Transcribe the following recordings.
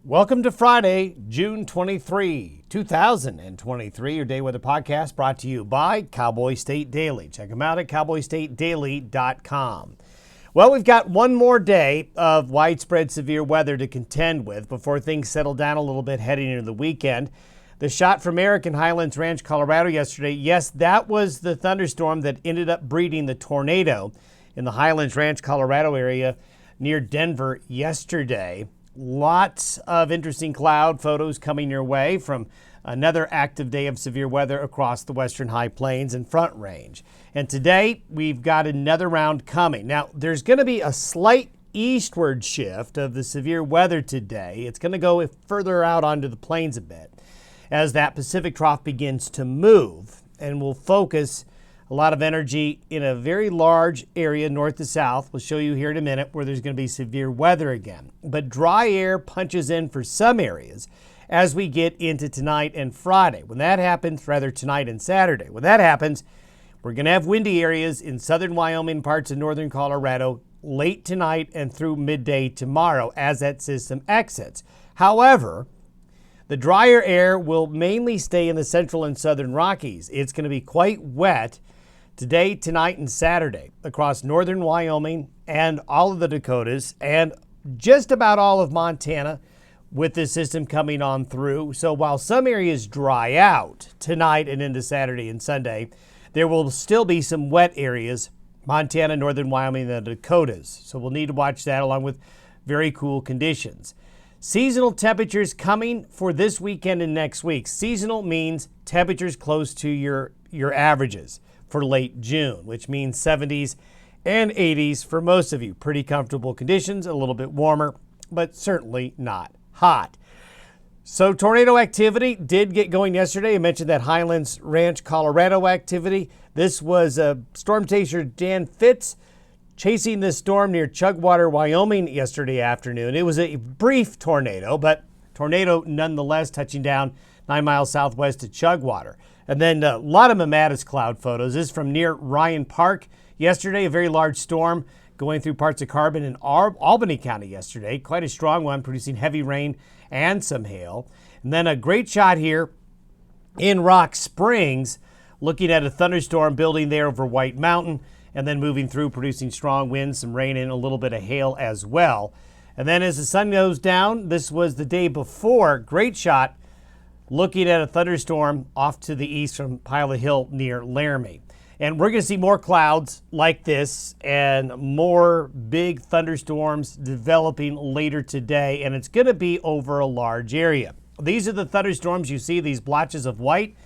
Welcome to Friday, June 23, 2023, your day weather podcast brought to you by Cowboy State Daily. Check them out at cowboystatedaily.com. Well, we've got one more day of widespread severe weather to contend with before things settle down a little bit heading into the weekend. The shot from Eric in Highlands Ranch, Colorado yesterday, yes, that was the thunderstorm that ended up breeding the tornado in the Highlands Ranch, Colorado area near Denver yesterday. Lots of interesting cloud photos coming your way from another active day of severe weather across the western high plains and front range. And today we've got another round coming. Now there's going to be a slight eastward shift of the severe weather today. It's going to go further out onto the plains a bit as that Pacific trough begins to move, and will focus a lot of energy in a very large area north to south. We'll show you here in a minute where there's going to be severe weather again. But dry air punches in for some areas as we get into tonight and Friday. When that happens, rather tonight and Saturday, when that happens, we're going to have windy areas in southern Wyoming, parts of northern Colorado late tonight and through midday tomorrow as that system exits. However, the drier air will mainly stay in the central and southern Rockies. It's going to be quite wet today, tonight, and Saturday across northern Wyoming and all of the Dakotas and just about all of Montana with this system coming on through. So while some areas dry out tonight and into Saturday and Sunday, there will still be some wet areas, Montana, northern Wyoming, and the Dakotas. So we'll need to watch that along with very cool conditions. Seasonal temperatures coming for this weekend and next week. Seasonal means temperatures close to your averages for late June, which means 70s and 80s for most of you. Pretty comfortable conditions, a little bit warmer, but certainly not hot. So tornado activity did get going yesterday. I mentioned that Highlands Ranch, Colorado activity. This was storm chaser Dan Fitz chasing this storm near Chugwater, Wyoming yesterday afternoon. It was a brief tornado, but tornado nonetheless, touching down 9 miles southwest of Chugwater. And then a lot of Mamatis cloud photos. This is from near Ryan Park yesterday, a very large storm going through parts of Carbon and Albany County yesterday. Quite a strong one, producing heavy rain and some hail. And then a great shot here in Rock Springs, looking at a thunderstorm building there over White Mountain and then moving through, producing strong winds, some rain, and a little bit of hail as well. And then as the sun goes down, this was the day before, great shot looking at a thunderstorm off to the east from Pilot Hill near Laramie. And we're going to see more clouds like this and more big thunderstorms developing later today, and it's going to be over a large area. These are the thunderstorms you see, these blotches of white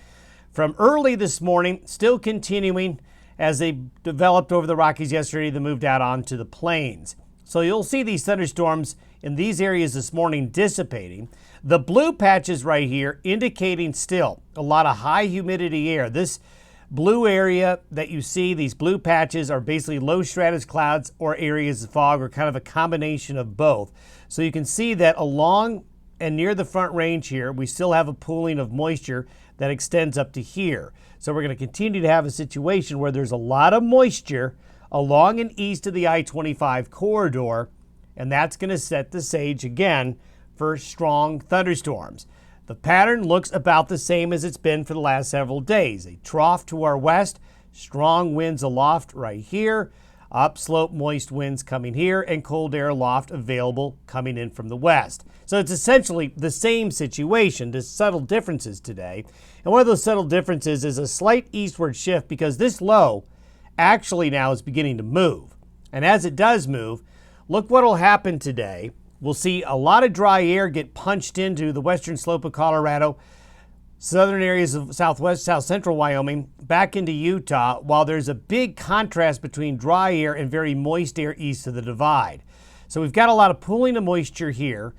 from early this morning, still continuing as they developed over the Rockies yesterday, they moved out onto the plains. So you'll see these thunderstorms in these areas this morning dissipating. The blue patches right here indicating still a lot of high humidity air. This blue area that you see, these blue patches, are basically low stratus clouds or areas of fog, or kind of a combination of both. So you can see that along and near the front range here, we still have a pooling of moisture that extends up to here. So we're going to continue to have a situation where there's a lot of moisture along and east of the I-25 corridor, and that's going to set the stage again for strong thunderstorms. The pattern looks about the same as it's been for the last several days. A trough to our west, strong winds aloft right here, upslope moist winds coming here, and cold air aloft available coming in from the west. So it's essentially the same situation, just subtle differences today. And one of those subtle differences is a slight eastward shift, because this low actually now is beginning to move. And as it does move, look what will happen today. We'll see a lot of dry air get punched into the western slope of Colorado, southern areas of southwest, south central Wyoming, back into Utah, while there's a big contrast between dry air and very moist air east of the divide. So we've got a lot of pooling of moisture here,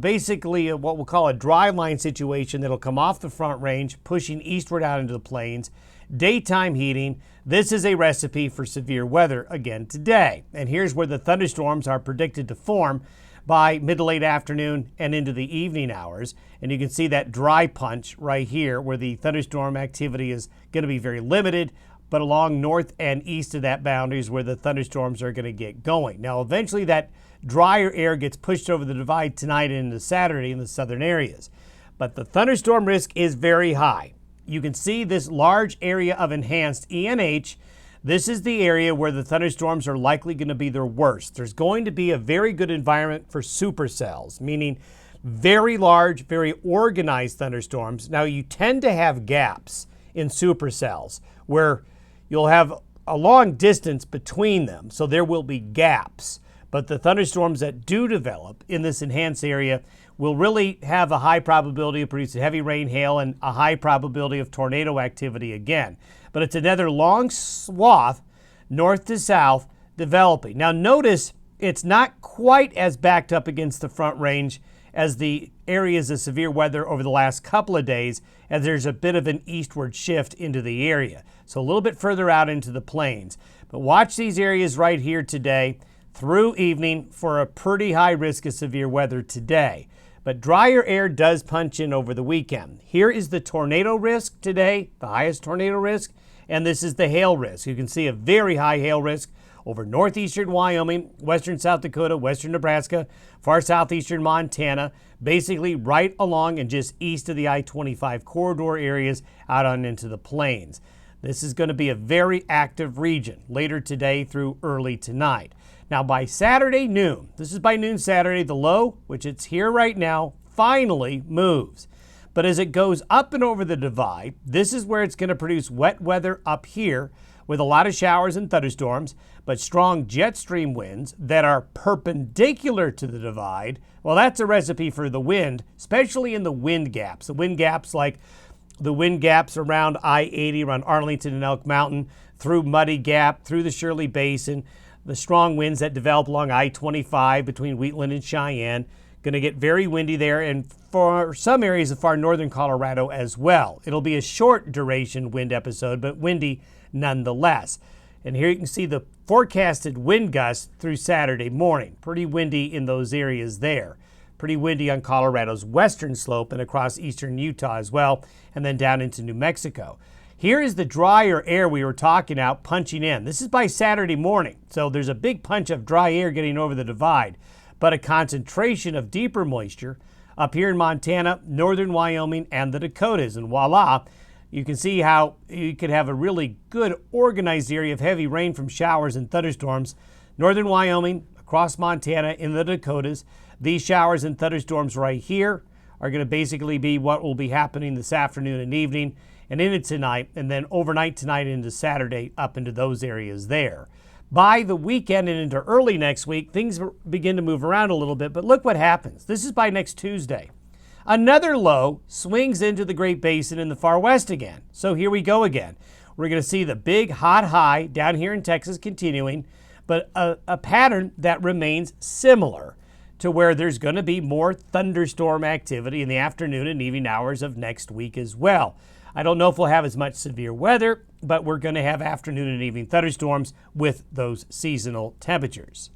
basically what we'll call a dry line situation that'll come off the front range, pushing eastward out into the plains. Daytime heating. This is a recipe for severe weather again today. And here's where the thunderstorms are predicted to form by mid to late afternoon and into the evening hours. And you can see that dry punch right here where the thunderstorm activity is going to be very limited, but along north and east of that boundary is where the thunderstorms are going to get going. Now, eventually that drier air gets pushed over the divide tonight and into Saturday in the southern areas. But the thunderstorm risk is very high. You can see this large area of enhanced ENH. This is the area where the thunderstorms are likely going to be their worst. There's going to be a very good environment for supercells, meaning very large, very organized thunderstorms. Now, you tend to have gaps in supercells where you'll have a long distance between them, so there will be gaps. But the thunderstorms that do develop in this enhanced area will really have a high probability of producing heavy rain, hail, and a high probability of tornado activity again. But it's another long swath, north to south, developing. Now notice it's not quite as backed up against the front range as the areas of severe weather over the last couple of days, as there's a bit of an eastward shift into the area. So a little bit further out into the plains. But watch these areas right here today through evening for a pretty high risk of severe weather today. But drier air does punch in over the weekend. Here is the tornado risk today, the highest tornado risk, and this is the hail risk. You can see a very high hail risk over northeastern Wyoming, western South Dakota, western Nebraska, far southeastern Montana, basically right along and just east of the I-25 corridor areas out on into the plains. This is going to be a very active region later today through early tonight. Now by Saturday noon, this is by noon Saturday, the low, which it's here right now, finally moves. But as it goes up and over the divide, this is where it's going to produce wet weather up here with a lot of showers and thunderstorms, but strong jet stream winds that are perpendicular to the divide. Well, that's a recipe for the wind, especially in the wind gaps. The wind gaps like the wind gaps around I-80, around Arlington and Elk Mountain, through Muddy Gap, through the Shirley Basin, the strong winds that develop along I-25 between Wheatland and Cheyenne. Going to get very windy there, and for some areas of far northern Colorado as well. It'll be a short duration wind episode, but windy nonetheless. And here you can see the forecasted wind gusts through Saturday morning. Pretty windy in those areas there. Pretty windy on Colorado's western slope and across eastern Utah as well, and then down into New Mexico. Here is the drier air we were talking about punching in. This is by Saturday morning, so there's a big punch of dry air getting over the divide, but a concentration of deeper moisture up here in Montana, northern Wyoming, and the Dakotas. And voila, you can see how you could have a really good organized area of heavy rain from showers and thunderstorms. Northern Wyoming, across Montana, in the Dakotas. These showers and thunderstorms right here are going to basically be what will be happening this afternoon and evening and into tonight, and then overnight tonight into Saturday up into those areas there. By the weekend and into early next week, things begin to move around a little bit, but look what happens. This is by next Tuesday. Another low swings into the Great Basin in the far west again. So here we go again. We're going to see the big hot high down here in Texas continuing, but a pattern that remains similar to where there's going to be more thunderstorm activity in the afternoon and evening hours of next week as well. I don't know if we'll have as much severe weather, but we're going to have afternoon and evening thunderstorms with those seasonal temperatures.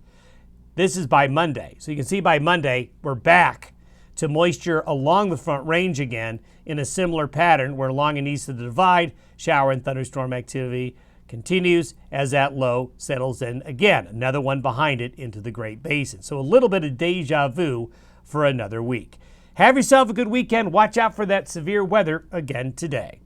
This is by Monday. So you can see by Monday, we're back to moisture along the front range again in a similar pattern where along and east of the divide, shower and thunderstorm activity continues as that low settles in again, another one behind it into the Great Basin. So a little bit of deja vu for another week. Have yourself a good weekend. Watch out for that severe weather again today.